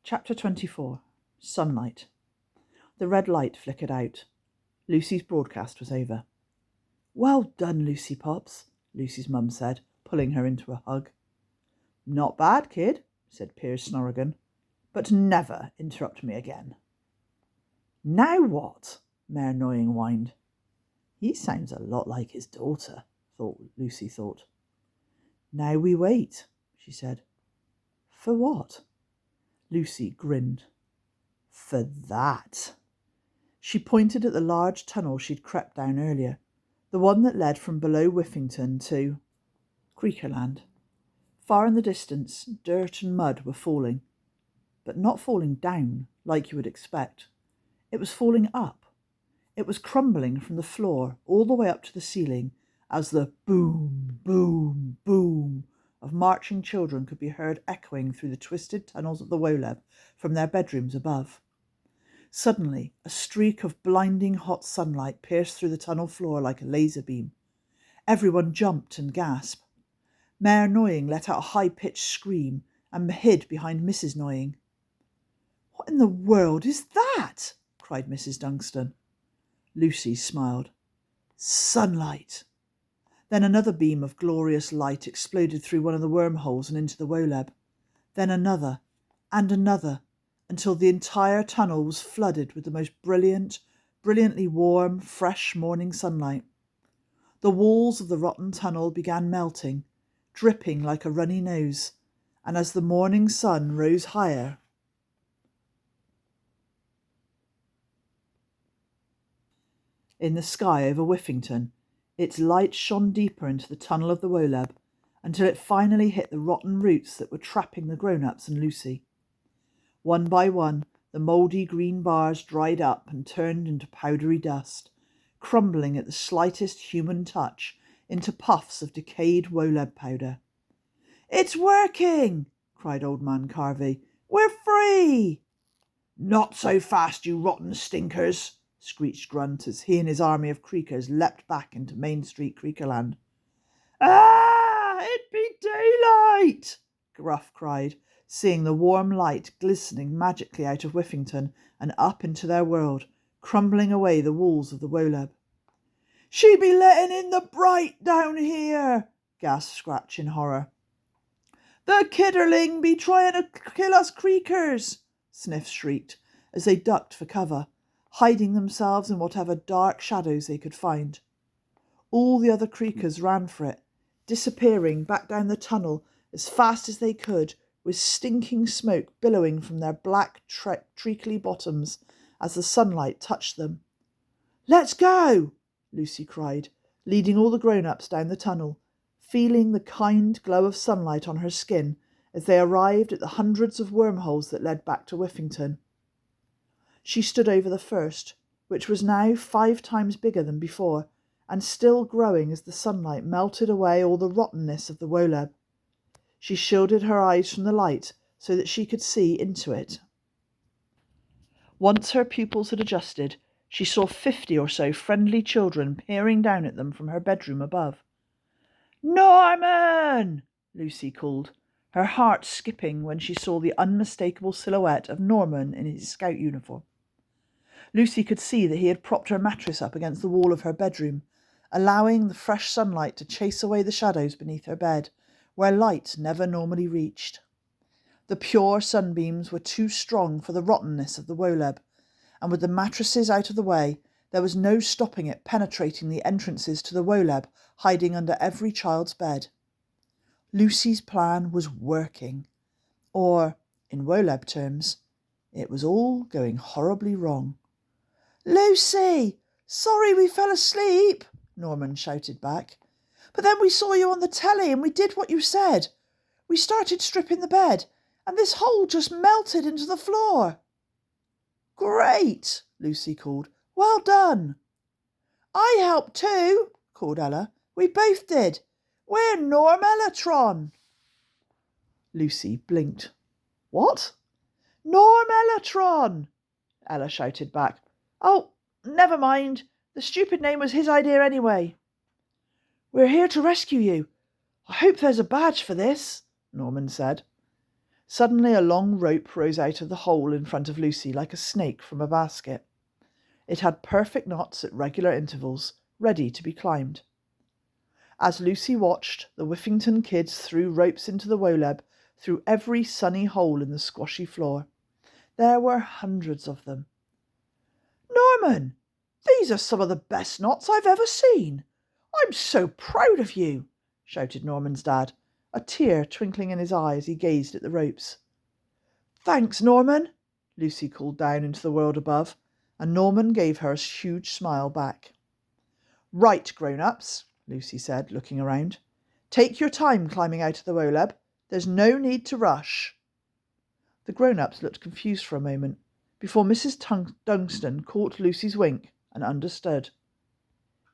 Chapter 24. Sunlight. The red light flickered out. Lucy's broadcast was over. "Well done, Lucy Pops," Lucy's mum said, pulling her into a hug. "Not bad, kid," said Piers Snorrigan, "but never interrupt me again." "Now what?" Mayor Noying whined. "He sounds a lot like his daughter," Lucy thought. "Now we wait," she said. "For what?" Lucy grinned. "For that." She pointed at the large tunnel she'd crept down earlier, the one that led from below Whiffington to Creakerland. Far in the distance, dirt and mud were falling, but not falling down like you would expect. It was falling up. It was crumbling from the floor all the way up to the ceiling as the boom, boom, boom of marching children could be heard echoing through the twisted tunnels of the Woleb from their bedrooms above. Suddenly, a streak of blinding hot sunlight pierced through the tunnel floor like a laser beam. Everyone jumped and gasped. Mayor Noying let out a high-pitched scream and hid behind Mrs. Noying. "What in the world is that?" cried Mrs. Dunstan. Lucy smiled. "Sunlight." Then another beam of glorious light exploded through one of the wormholes and into the Woleb. Then another, and another, until the entire tunnel was flooded with the most brilliantly warm, fresh morning sunlight. The walls of the rotten tunnel began melting, dripping like a runny nose, and as the morning sun rose higher, in the sky over Whiffington, its light shone deeper into the tunnel of the Woleb until it finally hit the rotten roots that were trapping the grown-ups and Lucy. One by one, the mouldy green bars dried up and turned into powdery dust, crumbling at the slightest human touch into puffs of decayed Woleb powder. "It's working!" cried Old Man Carvey. "We're free!" "Not so fast, you rotten stinkers!" screeched Grunt as he and his army of Creakers leapt back into Main Street, Creakerland. "Ah! It be daylight!" Gruff cried, seeing the warm light glistening magically out of Whiffington and up into their world, crumbling away the walls of the Woleb. "She be letting in the bright down here!" gasped Scratch in horror. "The kidderling be trying to kill us Creakers!" Sniff shrieked as they ducked for cover, hiding themselves in whatever dark shadows they could find. All the other Creakers ran for it, disappearing back down the tunnel as fast as they could, with stinking smoke billowing from their black, treacly bottoms as the sunlight touched them. "Let's go!" Lucy cried, leading all the grown-ups down the tunnel, feeling the kind glow of sunlight on her skin as they arrived at the hundreds of wormholes that led back to Whiffington. She stood over the first, which was now 5 times bigger than before, and still growing as the sunlight melted away all the rottenness of the Woleb. She shielded her eyes from the light so that she could see into it. Once her pupils had adjusted, she saw 50 or so friendly children peering down at them from her bedroom above. "Norman!" Lucy called, her heart skipping when she saw the unmistakable silhouette of Norman in his scout uniform. Lucy could see that he had propped her mattress up against the wall of her bedroom, allowing the fresh sunlight to chase away the shadows beneath her bed, where light never normally reached. The pure sunbeams were too strong for the rottenness of the Woleb, and with the mattresses out of the way, there was no stopping it penetrating the entrances to the Woleb, hiding under every child's bed. Lucy's plan was working, or, in Woleb terms, it was all going horribly wrong. "Lucy! Sorry we fell asleep," Norman shouted back. "But then we saw you on the telly and we did what you said. We started stripping the bed and this hole just melted into the floor." "Great!" Lucy called. "Well done." "I helped too," called Ella. "We both did. We're Normellatron." Lucy blinked. "What?" "Normellatron," Ella shouted back. "Oh, never mind. The stupid name was his idea anyway." "We're here to rescue you. I hope there's a badge for this," Norman said. Suddenly a long rope rose out of the hole in front of Lucy like a snake from a basket. It had perfect knots at regular intervals, ready to be climbed. As Lucy watched, the Whiffington kids threw ropes into the Woleb through every sunny hole in the squashy floor. There were hundreds of them. "Norman, these are some of the best knots I've ever seen. I'm so proud of you," shouted Norman's dad, a tear twinkling in his eye as he gazed at the ropes. "Thanks, Norman," Lucy called down into the world above, and Norman gave her a huge smile back. "Right, grown-ups," Lucy said, looking around. "Take your time climbing out of the Woleb. There's no need to rush." The grown-ups looked confused for a moment, before Mrs. Dunstan caught Lucy's wink and understood.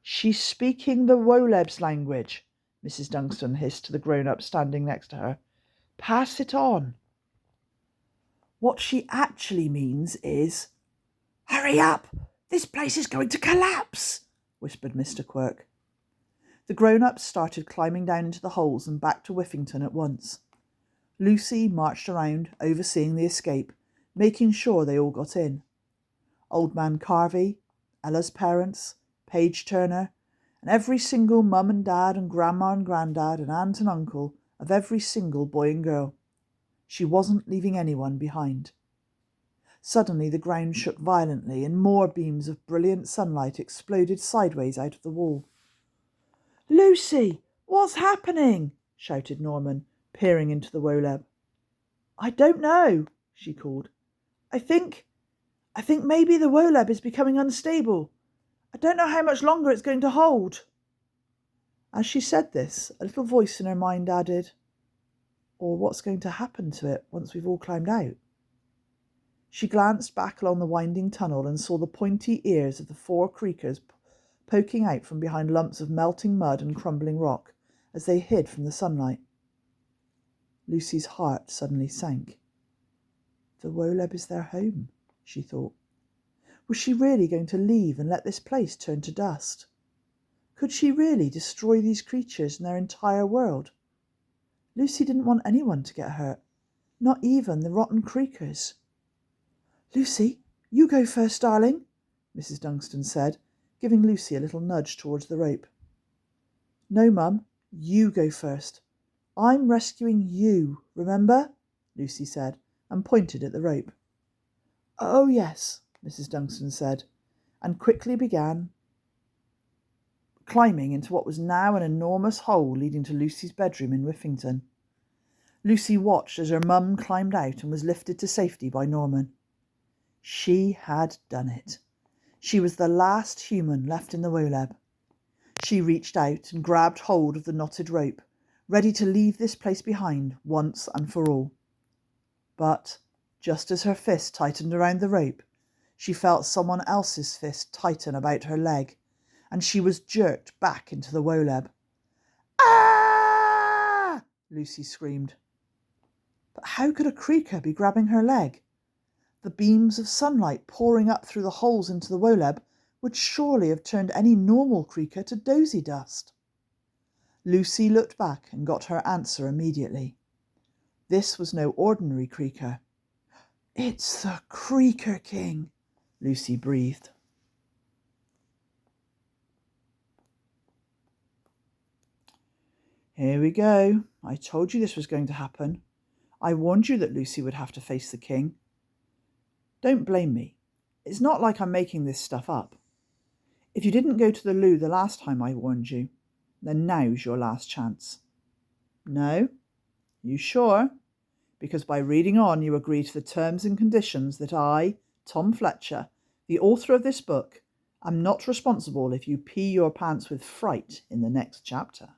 "She's speaking the Woleb's language," Mrs. Dunstan hissed to the grown-up standing next to her. "Pass it on." "What she actually means is—" "Hurry up! This place is going to collapse," whispered Mr. Quirk. The grown-ups started climbing down into the holes and back to Whiffington at once. Lucy marched around, overseeing the escape, making sure they all got in. Old Man Carvey, Ella's parents, Paige Turner, and every single mum and dad and grandma and granddad and aunt and uncle of every single boy and girl. She wasn't leaving anyone behind. Suddenly the ground shook violently and more beams of brilliant sunlight exploded sideways out of the wall. "Lucy, what's happening?" shouted Norman, peering into the Woleb. "I don't know," she called. I think maybe the Woleb is becoming unstable. I don't know how much longer it's going to hold." As she said this, a little voice in her mind added, "Or what's going to happen to it once we've all climbed out?" She glanced back along the winding tunnel and saw the pointy ears of the 4 Creakers poking out from behind lumps of melting mud and crumbling rock as they hid from the sunlight. Lucy's heart suddenly sank. The Woleb is their home, she thought. Was she really going to leave and let this place turn to dust? Could she really destroy these creatures and their entire world? Lucy didn't want anyone to get hurt, not even the rotten Creakers. "Lucy, you go first, darling," Mrs. Dunstan said, giving Lucy a little nudge towards the rope. "No, Mum, you go first. I'm rescuing you, remember?" Lucy said, and pointed at the rope. "Oh, yes," Mrs. Dunstan said, and quickly began climbing into what was now an enormous hole leading to Lucy's bedroom in Whiffington. Lucy watched as her mum climbed out and was lifted to safety by Norman. She had done it. She was the last human left in the Woleb. She reached out and grabbed hold of the knotted rope, ready to leave this place behind once and for all. But just as her fist tightened around the rope, she felt someone else's fist tighten about her leg, and she was jerked back into the Woleb. "Ah!" Lucy screamed. But how could a Creaker be grabbing her leg? The beams of sunlight pouring up through the holes into the Woleb would surely have turned any normal Creaker to dozy dust. Lucy looked back and got her answer immediately. This was no ordinary Creaker. "It's the Creaker King," Lucy breathed. "Here we go. I told you this was going to happen. I warned you that Lucy would have to face the king. Don't blame me. It's not like I'm making this stuff up. If you didn't go to the loo the last time I warned you, then now's your last chance." "No? You sure? Because by reading on you agree to the terms and conditions that I, Tom Fletcher, the author of this book, am not responsible if you pee your pants with fright in the next chapter."